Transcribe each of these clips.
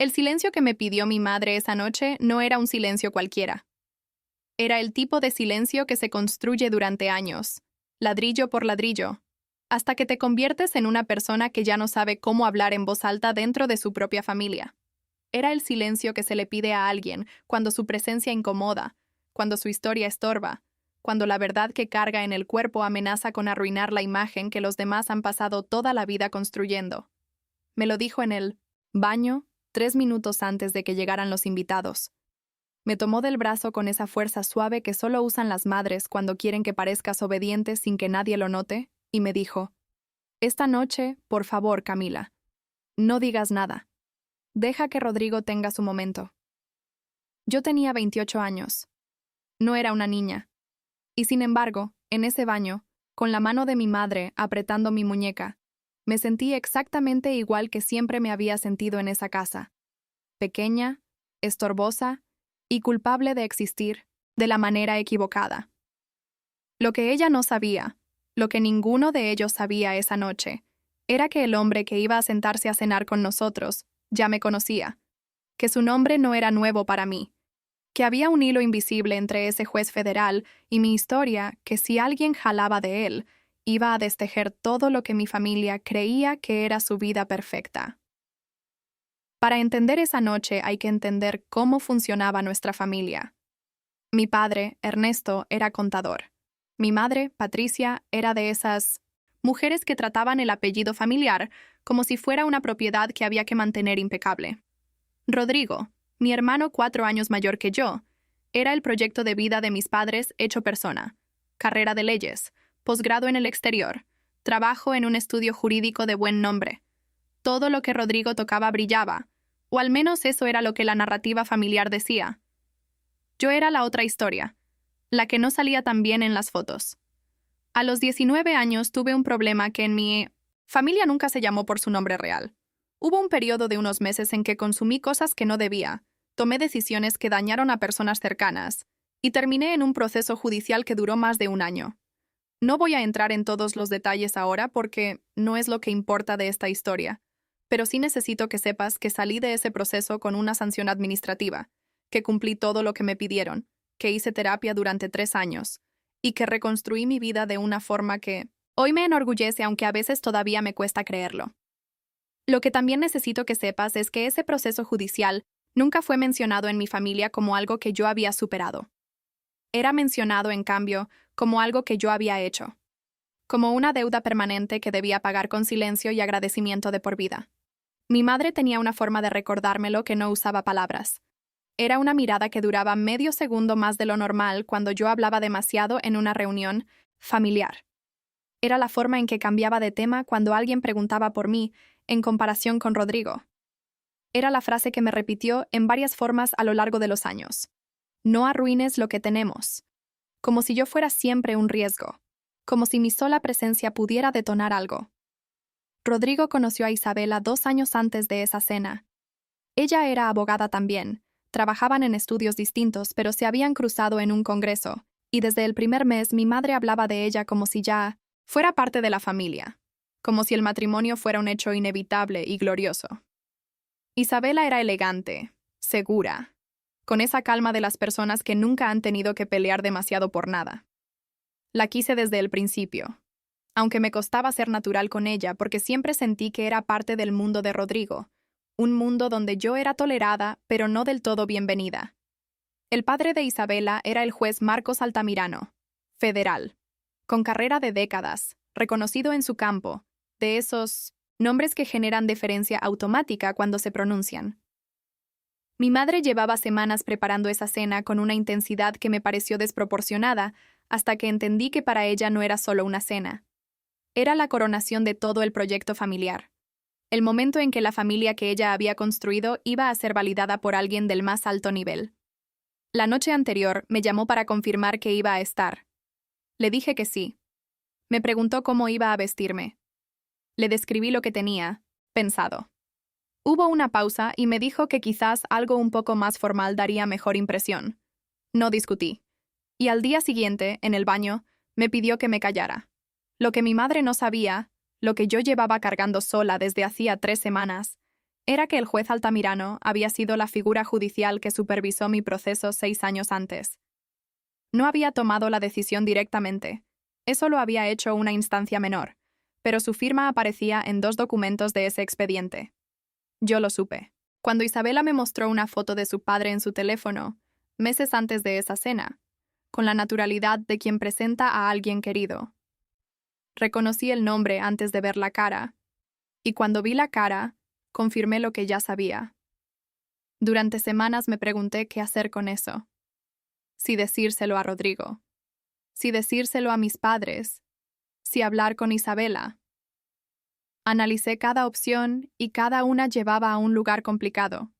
El silencio que me pidió mi madre esa noche no era un silencio cualquiera. Era el tipo de silencio que se construye durante años, ladrillo por ladrillo, hasta que te conviertes en una persona que ya no sabe cómo hablar en voz alta dentro de su propia familia. Era el silencio que se le pide a alguien cuando su presencia incomoda, cuando su historia estorba, cuando la verdad que carga en el cuerpo amenaza con arruinar la imagen que los demás han pasado toda la vida construyendo. Me lo dijo en el baño 3 minutos antes de que llegaran los invitados. Me tomó del brazo con esa fuerza suave que solo usan las madres cuando quieren que parezcas obediente sin que nadie lo note, y me dijo: «Esta noche, por favor, Camila, no digas nada. Deja que Rodrigo tenga su momento». Yo tenía 28 años. No era una niña. Y sin embargo, en ese baño, con la mano de mi madre apretando mi muñeca, me sentí exactamente igual que siempre me había sentido en esa casa. Pequeña, estorbosa y culpable de existir de la manera equivocada. Lo que ella no sabía, lo que ninguno de ellos sabía esa noche, era que el hombre que iba a sentarse a cenar con nosotros ya me conocía, que su nombre no era nuevo para mí, que había un hilo invisible entre ese juez federal y mi historia que si alguien jalaba de él, iba a destejer todo lo que mi familia creía que era su vida perfecta. Para entender esa noche hay que entender cómo funcionaba nuestra familia. Mi padre, Ernesto, era contador. Mi madre, Patricia, era de esas mujeres que trataban el apellido familiar como si fuera una propiedad que había que mantener impecable. Rodrigo, mi hermano 4 años mayor que yo, era el proyecto de vida de mis padres hecho persona. Carrera de leyes, posgrado en el exterior, trabajo en un estudio jurídico de buen nombre. Todo lo que Rodrigo tocaba brillaba, o al menos eso era lo que la narrativa familiar decía. Yo era la otra historia, la que no salía tan bien en las fotos. A los 19 años tuve un problema que en mi familia nunca se llamó por su nombre real. Hubo un periodo de unos meses en que consumí cosas que no debía, tomé decisiones que dañaron a personas cercanas, y terminé en un proceso judicial que duró más de un año. No voy a entrar en todos los detalles ahora porque no es lo que importa de esta historia, pero sí necesito que sepas que salí de ese proceso con una sanción administrativa, que cumplí todo lo que me pidieron, que hice terapia durante 3 años, y que reconstruí mi vida de una forma que hoy me enorgullece, aunque a veces todavía me cuesta creerlo. Lo que también necesito que sepas es que ese proceso judicial nunca fue mencionado en mi familia como algo que yo había superado. Era mencionado, en cambio, como algo que yo había hecho, como una deuda permanente que debía pagar con silencio y agradecimiento de por vida. Mi madre tenía una forma de recordármelo que no usaba palabras. Era una mirada que duraba medio segundo más de lo normal cuando yo hablaba demasiado en una reunión familiar. Era la forma en que cambiaba de tema cuando alguien preguntaba por mí en comparación con Rodrigo. Era la frase que me repitió en varias formas a lo largo de los años. No arruines lo que tenemos. Como si yo fuera siempre un riesgo. Como si mi sola presencia pudiera detonar algo. Rodrigo conoció a Isabela 2 años antes de esa cena. Ella era abogada también. Trabajaban en estudios distintos, pero se habían cruzado en un congreso, y desde el primer mes mi madre hablaba de ella como si ya fuera parte de la familia, como si el matrimonio fuera un hecho inevitable y glorioso. Isabela era elegante, segura, con esa calma de las personas que nunca han tenido que pelear demasiado por nada. La quise desde el principio, aunque me costaba ser natural con ella porque siempre sentí que era parte del mundo de Rodrigo, un mundo donde yo era tolerada, pero no del todo bienvenida. El padre de Isabela era el juez Marcos Altamirano, federal, con carrera de décadas, reconocido en su campo, de esos nombres que generan deferencia automática cuando se pronuncian. Mi madre llevaba semanas preparando esa cena con una intensidad que me pareció desproporcionada, hasta que entendí que para ella no era solo una cena. Era la coronación de todo el proyecto familiar. El momento en que la familia que ella había construido iba a ser validada por alguien del más alto nivel. La noche anterior me llamó para confirmar que iba a estar. Le dije que sí. Me preguntó cómo iba a vestirme. Le describí lo que tenía pensado. Hubo una pausa y me dijo que quizás algo un poco más formal daría mejor impresión. No discutí. Y al día siguiente, en el baño, me pidió que me callara. Lo que mi madre no sabía, lo que yo llevaba cargando sola desde hacía 3 semanas, era que el juez Altamirano había sido la figura judicial que supervisó mi proceso 6 años antes. No había tomado la decisión directamente. Eso lo había hecho una instancia menor, pero su firma aparecía en 2 documentos de ese expediente. Yo lo supe. Cuando Isabela me mostró una foto de su padre en su teléfono, meses antes de esa cena, con la naturalidad de quien presenta a alguien querido. Reconocí el nombre antes de ver la cara, y cuando vi la cara, confirmé lo que ya sabía. Durante semanas me pregunté qué hacer con eso. Si decírselo a Rodrigo, si decírselo a mis padres, si hablar con Isabela. Analicé cada opción y cada una llevaba a un lugar complicado.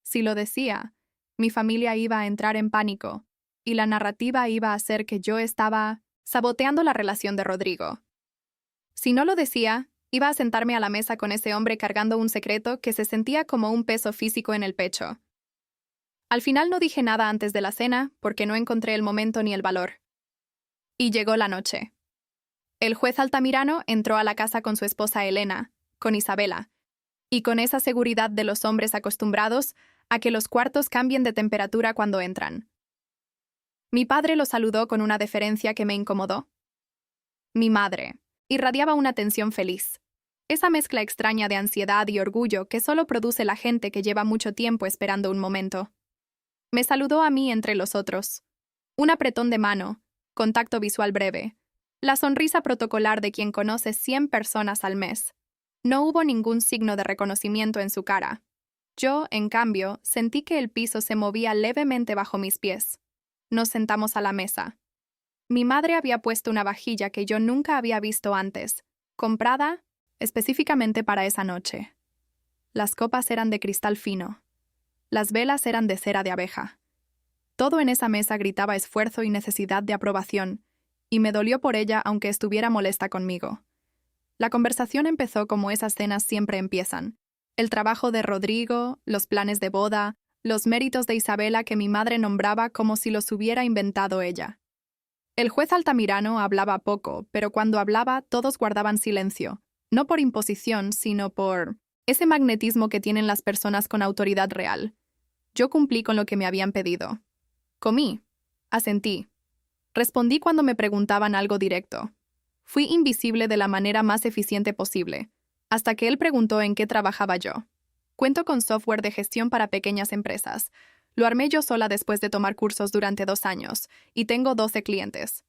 Si lo decía, mi familia iba a entrar en pánico y la narrativa iba a ser que yo estaba saboteando la relación de Rodrigo. Si no lo decía, iba a sentarme a la mesa con ese hombre cargando un secreto que se sentía como un peso físico en el pecho. Al final no dije nada antes de la cena porque no encontré el momento ni el valor. Y llegó la noche. El juez Altamirano entró a la casa con su esposa Elena, con Isabela, y con esa seguridad de los hombres acostumbrados a que los cuartos cambien de temperatura cuando entran. Mi padre lo saludó con una deferencia que me incomodó. Mi madre irradiaba una tensión feliz, esa mezcla extraña de ansiedad y orgullo que solo produce la gente que lleva mucho tiempo esperando un momento. Me saludó a mí entre los otros. Un apretón de mano, contacto visual breve, la sonrisa protocolar de quien conoce 100 personas al mes. No hubo ningún signo de reconocimiento en su cara. Yo, en cambio, sentí que el piso se movía levemente bajo mis pies. Nos sentamos a la mesa. Mi madre había puesto una vajilla que yo nunca había visto antes, comprada específicamente para esa noche. Las copas eran de cristal fino. Las velas eran de cera de abeja. Todo en esa mesa gritaba esfuerzo y necesidad de aprobación, y me dolió por ella aunque estuviera molesta conmigo. La conversación empezó como esas cenas siempre empiezan. El trabajo de Rodrigo, los planes de boda, los méritos de Isabela que mi madre nombraba como si los hubiera inventado ella. El juez Altamirano hablaba poco, pero cuando hablaba todos guardaban silencio, no por imposición, sino por ese magnetismo que tienen las personas con autoridad real. Yo cumplí con lo que me habían pedido. Comí. Asentí. Respondí cuando me preguntaban algo directo. Fui invisible de la manera más eficiente posible, hasta que él preguntó en qué trabajaba yo. Cuento con software de gestión para pequeñas empresas. Lo armé yo sola después de tomar cursos durante 2 años, y tengo 12 clientes.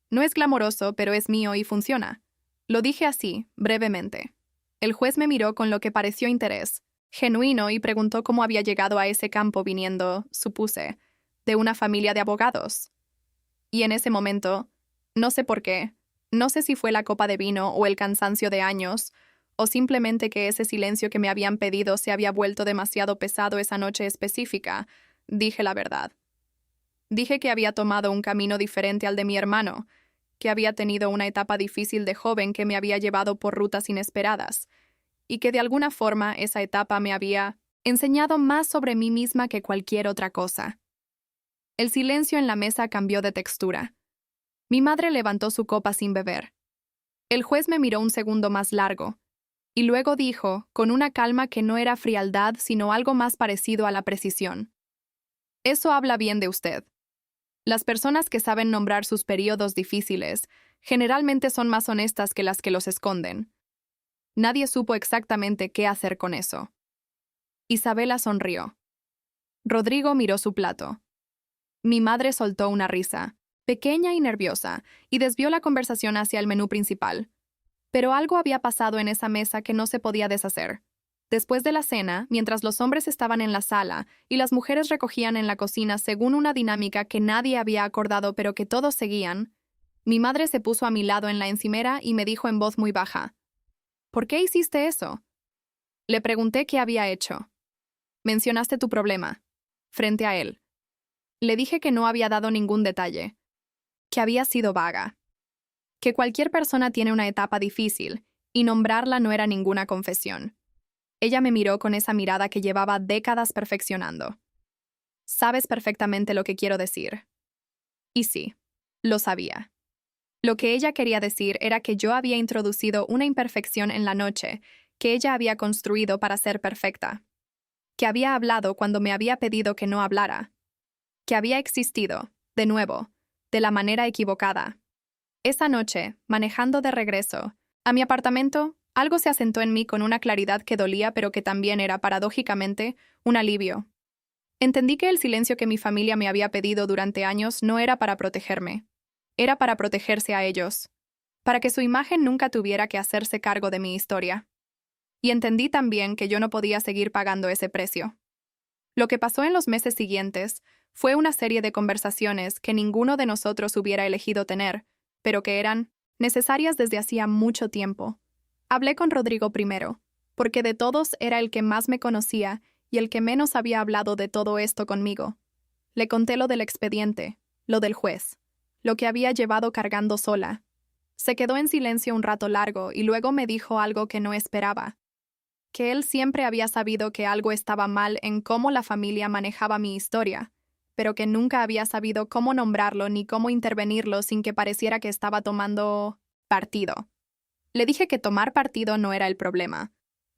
No es glamoroso, pero es mío y funciona. Lo dije así, brevemente. El juez me miró con lo que pareció interés, genuino, y preguntó cómo había llegado a ese campo viniendo, supuse, de una familia de abogados. Y en ese momento, no sé por qué, no sé si fue la copa de vino o el cansancio de años, o simplemente que ese silencio que me habían pedido se había vuelto demasiado pesado esa noche específica, dije la verdad. Dije que había tomado un camino diferente al de mi hermano, que había tenido una etapa difícil de joven que me había llevado por rutas inesperadas, y que de alguna forma esa etapa me había enseñado más sobre mí misma que cualquier otra cosa. El silencio en la mesa cambió de textura. Mi madre levantó su copa sin beber. El juez me miró un segundo más largo, y luego dijo, con una calma que no era frialdad sino algo más parecido a la precisión: «Eso habla bien de usted. Las personas que saben nombrar sus periodos difíciles generalmente son más honestas que las que los esconden». Nadie supo exactamente qué hacer con eso. Isabela sonrió. Rodrigo miró su plato. Mi madre soltó una risa, pequeña y nerviosa, y desvió la conversación hacia el menú principal. Pero algo había pasado en esa mesa que no se podía deshacer. Después de la cena, mientras los hombres estaban en la sala y las mujeres recogían en la cocina según una dinámica que nadie había acordado pero que todos seguían, mi madre se puso a mi lado en la encimera y me dijo en voz muy baja: «¿Por qué hiciste eso?». Le pregunté qué había hecho. «Mencionaste tu problema», frente a él. Le dije que no había dado ningún detalle, que había sido vaga, que cualquier persona tiene una etapa difícil, y nombrarla no era ninguna confesión. Ella me miró con esa mirada que llevaba décadas perfeccionando. «Sabes perfectamente lo que quiero decir». Y sí, lo sabía. Lo que ella quería decir era que yo había introducido una imperfección en la noche que ella había construido para ser perfecta, que había hablado cuando me había pedido que no hablara, que había existido, de nuevo, de la manera equivocada. Esa noche, manejando de regreso a mi apartamento, algo se asentó en mí con una claridad que dolía, pero que también era, paradójicamente, un alivio. Entendí que el silencio que mi familia me había pedido durante años no era para protegerme, era para protegerse a ellos, para que su imagen nunca tuviera que hacerse cargo de mi historia. Y entendí también que yo no podía seguir pagando ese precio. Lo que pasó en los meses siguientes fue una serie de conversaciones que ninguno de nosotros hubiera elegido tener, pero que eran necesarias desde hacía mucho tiempo. Hablé con Rodrigo primero, porque de todos era el que más me conocía y el que menos había hablado de todo esto conmigo. Le conté lo del expediente, lo del juez, lo que había llevado cargando sola. Se quedó en silencio un rato largo y luego me dijo algo que no esperaba, que él siempre había sabido que algo estaba mal en cómo la familia manejaba mi historia, pero que nunca había sabido cómo nombrarlo ni cómo intervenirlo sin que pareciera que estaba tomando partido. Le dije que tomar partido no era el problema.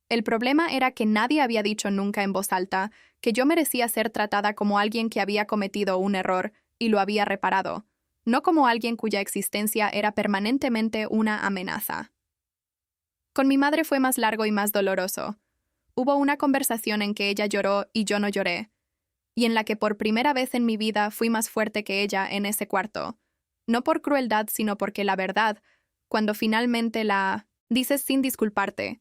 El problema era que nadie había dicho nunca en voz alta que yo merecía ser tratada como alguien que había cometido un error y lo había reparado, no como alguien cuya existencia era permanentemente una amenaza. Con mi madre fue más largo y más doloroso. Hubo una conversación en que ella lloró y yo no lloré, y en la que por primera vez en mi vida fui más fuerte que ella en ese cuarto, no por crueldad, sino porque la verdad, cuando finalmente la dices sin disculparte,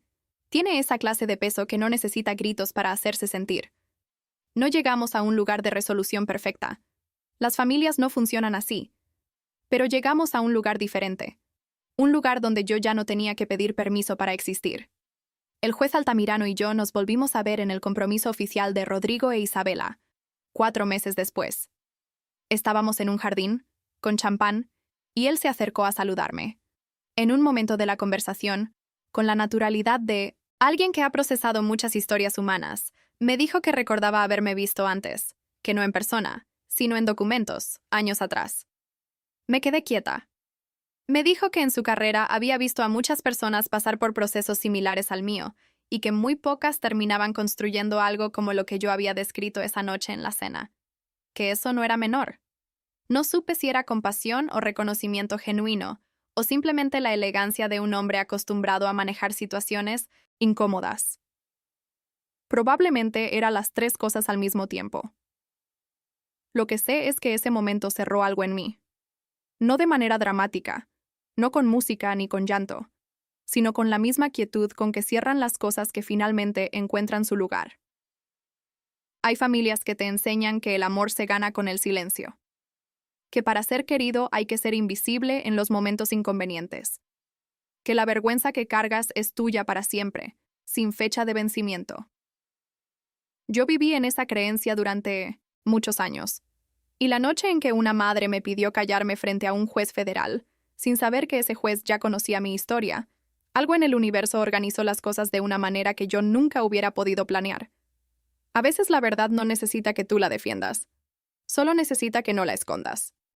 tiene esa clase de peso que no necesita gritos para hacerse sentir. No llegamos a un lugar de resolución perfecta. Las familias no funcionan así. Pero llegamos a un lugar diferente. Un lugar donde yo ya no tenía que pedir permiso para existir. El juez Altamirano y yo nos volvimos a ver en el compromiso oficial de Rodrigo e Isabela, 4 meses después. Estábamos en un jardín, con champán, y él se acercó a saludarme. En un momento de la conversación, con la naturalidad de alguien que ha procesado muchas historias humanas, me dijo que recordaba haberme visto antes, que no en persona, sino en documentos, años atrás. Me quedé quieta. Me dijo que en su carrera había visto a muchas personas pasar por procesos similares al mío, y que muy pocas terminaban construyendo algo como lo que yo había descrito esa noche en la cena. Que eso no era menor. No supe si era compasión o reconocimiento genuino, o simplemente la elegancia de un hombre acostumbrado a manejar situaciones incómodas. Probablemente eran las 3 cosas al mismo tiempo. Lo que sé es que ese momento cerró algo en mí. No de manera dramática, no con música ni con llanto, sino con la misma quietud con que cierran las cosas que finalmente encuentran su lugar. Hay familias que te enseñan que el amor se gana con el silencio, que para ser querido hay que ser invisible en los momentos inconvenientes, que la vergüenza que cargas es tuya para siempre, sin fecha de vencimiento. Yo viví en esa creencia durante muchos años, y la noche en que una madre me pidió callarme frente a un juez federal, sin saber que ese juez ya conocía mi historia, algo en el universo organizó las cosas de una manera que yo nunca hubiera podido planear. A veces la verdad no necesita que tú la defiendas, solo necesita que no la escondas.